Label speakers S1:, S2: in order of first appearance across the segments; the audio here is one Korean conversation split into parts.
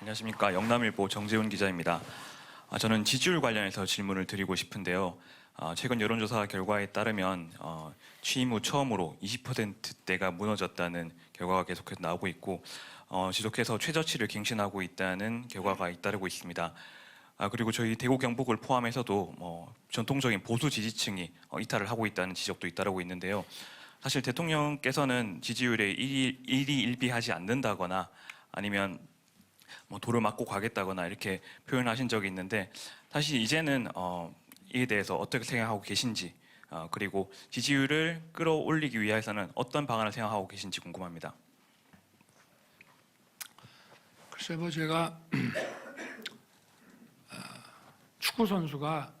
S1: 안녕하십니까. 영남일보 정재훈 기자입니다. 저는 지지율 관련해서 질문을 드리고 싶은데요. 최근 여론조사 결과에 따르면 취임 후 처음으로 20%대가 무너졌다는 결과가 계속해서 나오고 있고 지속해서 최저치를 갱신하고 있다는 결과가 잇따르고 있습니다. 그리고 저희 대구 경북을 포함해서도 전통적인 보수 지지층이 이탈을 하고 있다는 지적도 잇따르고 있는데요. 사실 대통령께서는 지지율에 일희일비하지 않는다거나 아니면 도를 맞고 가겠다거나 이렇게 표현하신 적이 있는데 사실 이제는 이에 대해서 어떻게 생각하고 계신지 그리고 지지율을 끌어올리기 위해서는 어떤 방안을 생각하고 계신지 궁금합니다.
S2: 글쎄 제가 축구 선수가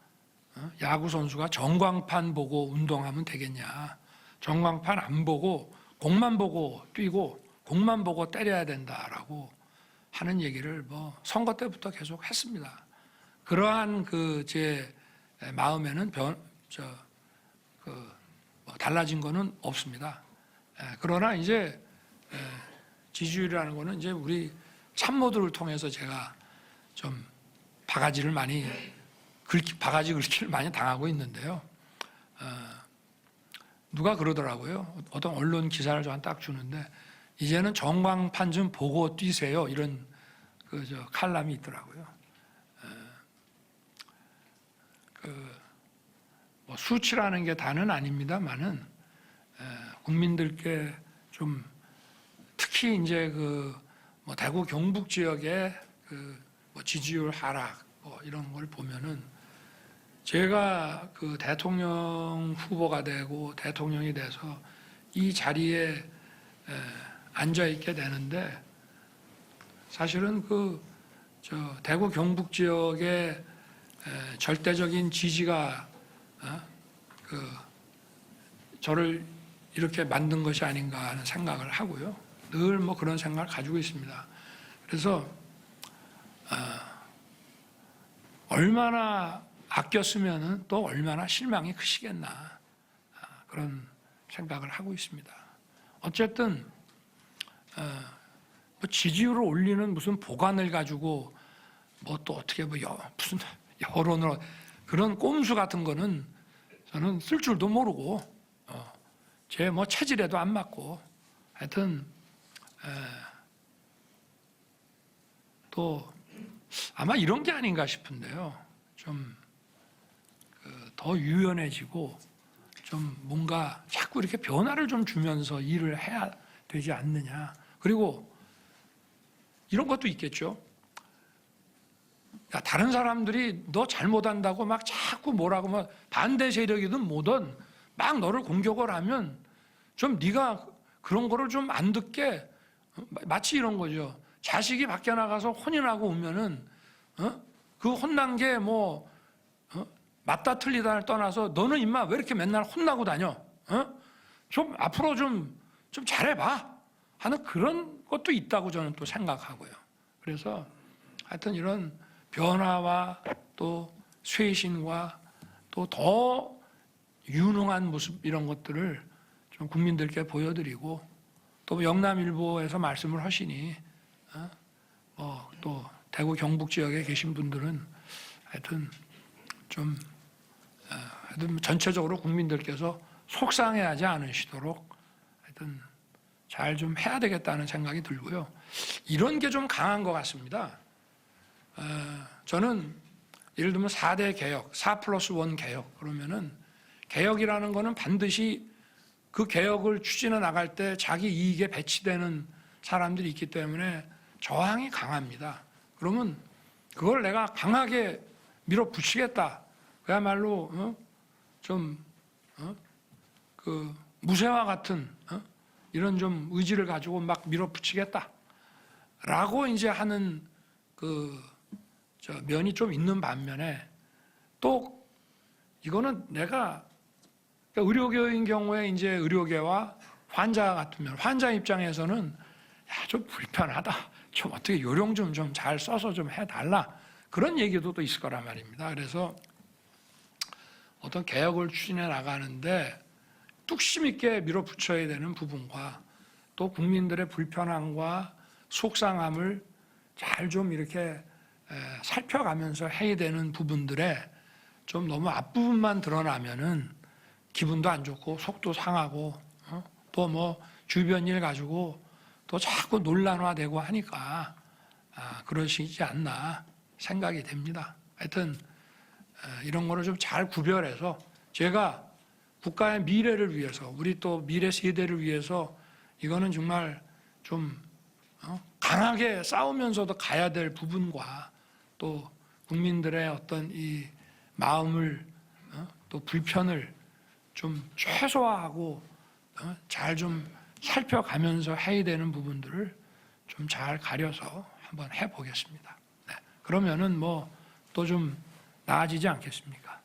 S2: 야구 선수가 전광판 보고 운동하면 되겠냐? 전광판 안 보고 공만 보고 뛰고 공만 보고 때려야 된다라고 하는 얘기를 선거 때부터 계속 했습니다. 그러한 제 마음에는 달라진 거는 없습니다. 그러나 이제 지지율이라는 거는 이제 우리 참모들을 통해서 제가 좀 바가지 긁기를 많이 당하고 있는데요. 누가 그러더라고요. 어떤 언론 기사를 저한테 딱 주는데 이제는 전광판 좀 보고 뛰세요. 이런 칼럼이 있더라고요. 수치라는 게 다는 아닙니다만은 국민들께 좀 특히 이제 대구 경북 지역의 지지율 하락 이런 걸 보면은 제가 대통령 후보가 되고 대통령이 돼서 이 자리에 앉아 있게 되는데 사실은 대구 경북 지역의 절대적인 지지가 저를 이렇게 만든 것이 아닌가 하는 생각을 하고요. 늘 그런 생각을 가지고 있습니다. 그래서 얼마나 아꼈으면은 또 얼마나 실망이 크시겠나 그런 생각을 하고 있습니다. 어쨌든 지지율을 올리는 무슨 보관을 가지고 또 어떻게 무슨 여론으로 그런 꼼수 같은 거는 저는 쓸 줄도 모르고 제 체질에도 안 맞고 하여튼 또 아마 이런 게 아닌가 싶은데요. 좀 더 유연해지고 좀 뭔가 자꾸 이렇게 변화를 좀 주면서 일을 해야 되지 않느냐. 그리고 이런 것도 있겠죠. 다른 사람들이 너 잘못한다고 자꾸 뭐라고 반대 세력이든 뭐든 막 너를 공격을 하면 좀 네가 그런 거를 좀 안 듣게 마치 이런 거죠. 자식이 밖에 나가서 혼인하고 오면은 그 혼난 게 맞다 틀리다를 떠나서 너는 임마 왜 이렇게 맨날 혼나고 다녀? 좀 앞으로 좀 잘해봐 하는 그런 것도 있다고 저는 또 생각하고요. 그래서 하여튼 이런 변화와 또 쇄신과 또 더 유능한 모습 이런 것들을 좀 국민들께 보여드리고 또 영남일보에서 말씀을 하시니 또 대구 경북 지역에 계신 분들은 하여튼 좀 전체적으로 국민들께서 속상해하지 않으시도록 하여튼 잘 좀 해야 되겠다는 생각이 들고요. 이런 게 좀 강한 것 같습니다. 저는 예를 들면 4대 개혁, 4+1 개혁 그러면은 개혁이라는 거는 반드시 그 개혁을 추진해 나갈 때 자기 이익에 배치되는 사람들이 있기 때문에 저항이 강합니다. 그러면 그걸 내가 강하게 밀어붙이겠다. 그야말로 무쇠와 같은 이런 좀 의지를 가지고 막 밀어붙이겠다라고 이제 하는 면이 좀 있는 반면에 또 이거는 내가 의료계인 경우에 이제 의료계와 환자 같으면 환자 입장에서는 좀 불편하다. 좀 어떻게 요령 좀 잘 써서 좀 해달라. 그런 얘기도 또 있을 거란 말입니다. 그래서 어떤 개혁을 추진해 나가는데 뚝심 있게 밀어붙여야 되는 부분과 또 국민들의 불편함과 속상함을 잘 좀 이렇게 살펴가면서 해야 되는 부분들에 좀 너무 앞부분만 드러나면은 기분도 안 좋고 속도 상하고 또 뭐 주변 일 가지고 또 자꾸 논란화되고 하니까 그러시지 않나 생각이 됩니다. 하여튼 이런 거를 좀 잘 구별해서 제가 국가의 미래를 위해서 우리 또 미래 세대를 위해서 이거는 정말 좀 강하게 싸우면서도 가야 될 부분과 또 국민들의 어떤 이 마음을 또 불편을 좀 최소화하고 잘 좀 살펴가면서 해야 되는 부분들을 좀 잘 가려서 한번 해보겠습니다. 네. 그러면은 뭐 또 좀 나아지지 않겠습니까?